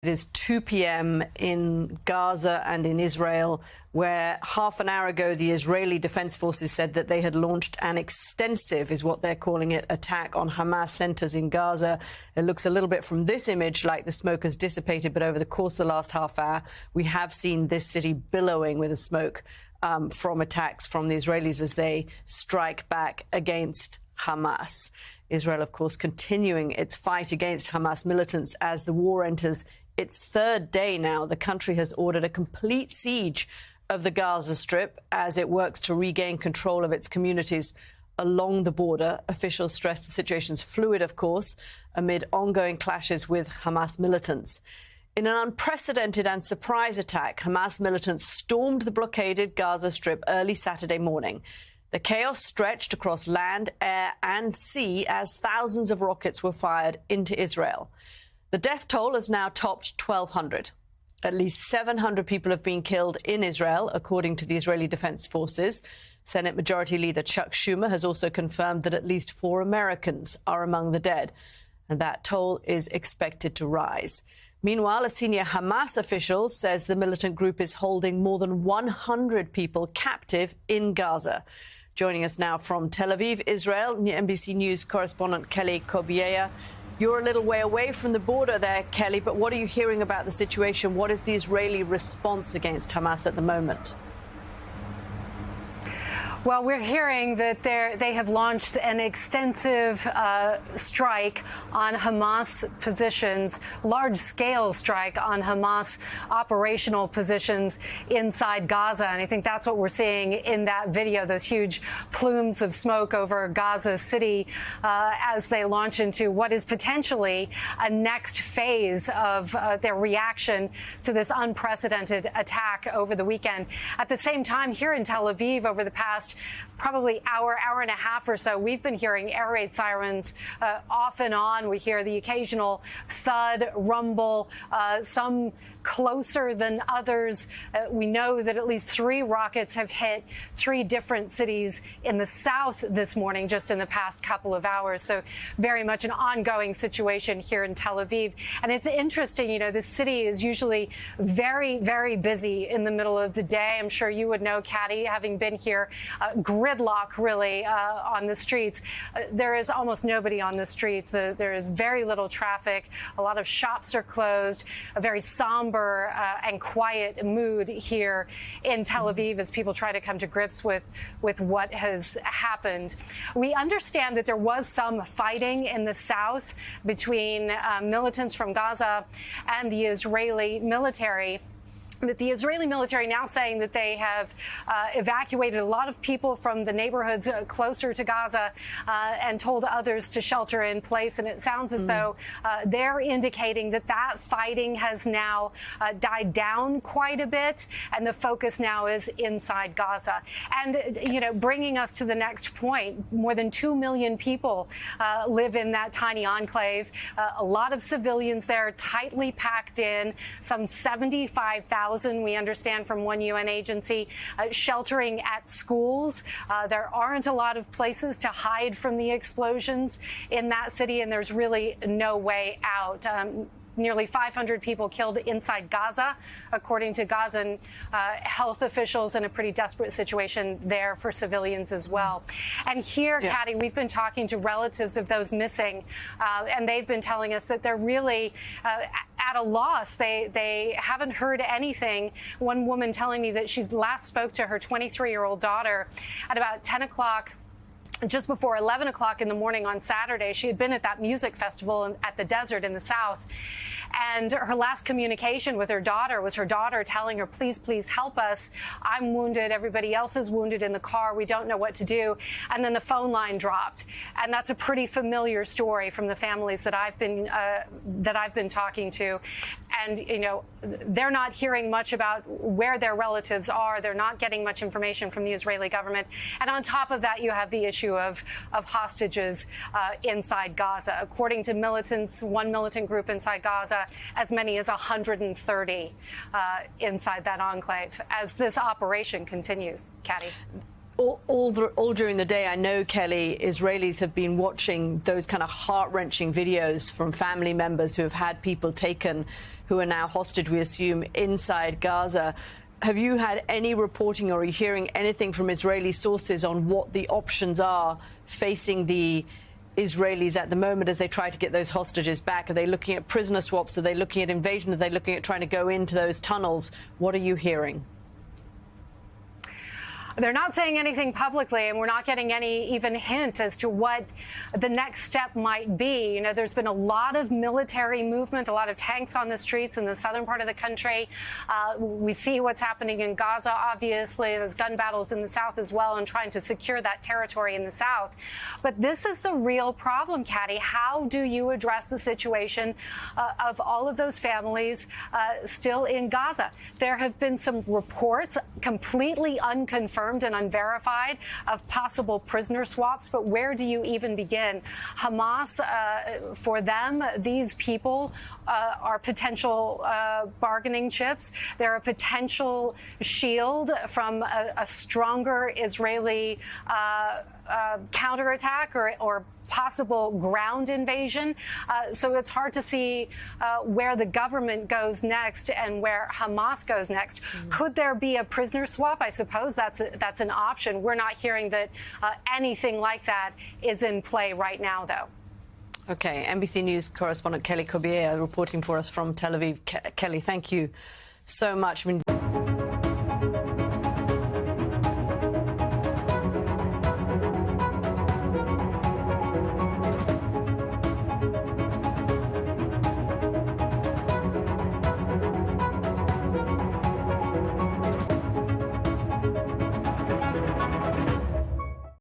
It is 2 p.m. in Gaza and in Israel, where half an hour ago the Israeli Defense Forces said that they had launched an extensive, is what they're calling it, attack on Hamas centers in Gaza. It looks a little bit from this image like the smoke has dissipated, but over the course of the last half hour, we have seen this city billowing with the smoke from attacks from the Israelis as they strike back against Hamas. Israel, of course, continuing its fight against Hamas militants as the war enters its third day now. The country has ordered a complete siege of the Gaza Strip as it works to regain control of its communities along the border. Officials stress the situation's fluid, of course, amid ongoing clashes with Hamas militants. In an unprecedented and surprise attack, Hamas militants stormed the blockaded Gaza Strip early Saturday morning. The chaos stretched across land, air and sea as thousands of rockets were fired into Israel. The death toll has now topped 1,200. At least 700 people have been killed in Israel, according to the Israeli Defense Forces. Senate Majority Leader Chuck Schumer has also confirmed that at least 4 Americans are among the dead, and that toll is expected to rise. Meanwhile, a senior Hamas official says the militant group is holding more than 100 people captive in Gaza. Joining us now from Tel Aviv, Israel, NBC News correspondent Kelly Kobiella. You're a little way away from the border there, Kelly, but what are you hearing about the situation? What is the Israeli response against Hamas at the moment? Well, we're hearing that they have launched an extensive strike on Hamas positions, large-scale strike on Hamas operational positions inside Gaza. And I think that's what we're seeing in that video, those huge plumes of smoke over Gaza City as they launch into what is potentially a next phase of their reaction to this unprecedented attack over the weekend. At the same time, here in Tel Aviv, over the past probably hour and a half or so, we've been hearing air raid sirens off and on. We hear the occasional thud, rumble, some closer than others. We know that at least 3 rockets have hit 3 different cities in the south this morning, just in the past couple of hours. So very much an ongoing situation here in Tel Aviv. And it's interesting, you know, this city is usually very, very busy in the middle of the day. I'm sure you would know, Caddy, having been here, gridlock really on the streets. There is almost nobody on the streets. There is very little traffic. A lot of shops are closed. A very somber and quiet mood here in Tel Aviv as people try to come to grips with what has happened. We understand that there was some fighting in the south between militants from Gaza and the Israeli military. But the Israeli military now saying that they have evacuated a lot of people from the neighborhoods closer to Gaza and told others to shelter in place. And it sounds as though they're indicating that that fighting has now died down quite a bit. And the focus now is inside Gaza. And, you know, bringing us to the next point, more than 2 million people live in that tiny enclave. A lot of civilians there, tightly packed in, some 75,000. We understand from one UN agency, sheltering at schools. There aren't a lot of places to hide from the explosions in that city, and there's really no way out. Nearly 500 people killed inside Gaza, according to Gazan health officials, in a pretty desperate situation there for civilians as well. And here, Caddy, we've been talking to relatives of those missing, and they've been telling us that they're really at a loss. They haven't heard anything. One woman telling me that she last spoke to her 23-year-old daughter at about 10 o'clock. Just before 11 o'clock in the morning on Saturday. She had been at that music festival at the desert in the south. And her last communication with her daughter was her daughter telling her, please, please help us. I'm wounded. Everybody else is wounded in the car. We don't know what to do. And then the phone line dropped. And that's a pretty familiar story from the families that I've been talking to. And, you know, they're not hearing much about where their relatives are. They're not getting much information from the Israeli government. And on top of that, you have the issue of hostages inside Gaza. According to militants, one militant group inside Gaza, as many as 130 inside that enclave as this operation continues. Caddy. All during the day, I know, Kelly, Israelis have been watching those kind of heart-wrenching videos from family members who have had people taken who are now hostage, we assume, inside Gaza. Have you had any reporting, or are you hearing anything from Israeli sources on what the options are facing the Israelis at the moment as they try to get those hostages back? Are they looking at prisoner swaps? Are they looking at invasion? Are they looking at trying to go into those tunnels? What are you hearing? They're not saying anything publicly, and we're not getting any even hint as to what the next step might be. You know, there's been a lot of military movement, a lot of tanks on the streets in the southern part of the country. We see what's happening in Gaza, obviously. There's gun battles in the south as well, and trying to secure that territory in the south. But this is the real problem, Katy. How do you address the situation of all of those families still in Gaza? There have been some reports, completely unconfirmed and unverified, of possible prisoner swaps. But where do you even begin? Hamas, for them, these people are potential bargaining chips. They're a potential shield from a stronger Israeli counterattack or possible ground invasion. So it's hard to see where the government goes next and where Hamas goes next. Could there be a prisoner swap? I suppose that's an option. We're not hearing that anything like that is in play right now, though. Okay, NBC News correspondent Kelly Cobiella reporting for us from Tel Aviv. Kelly, thank you so much. I mean,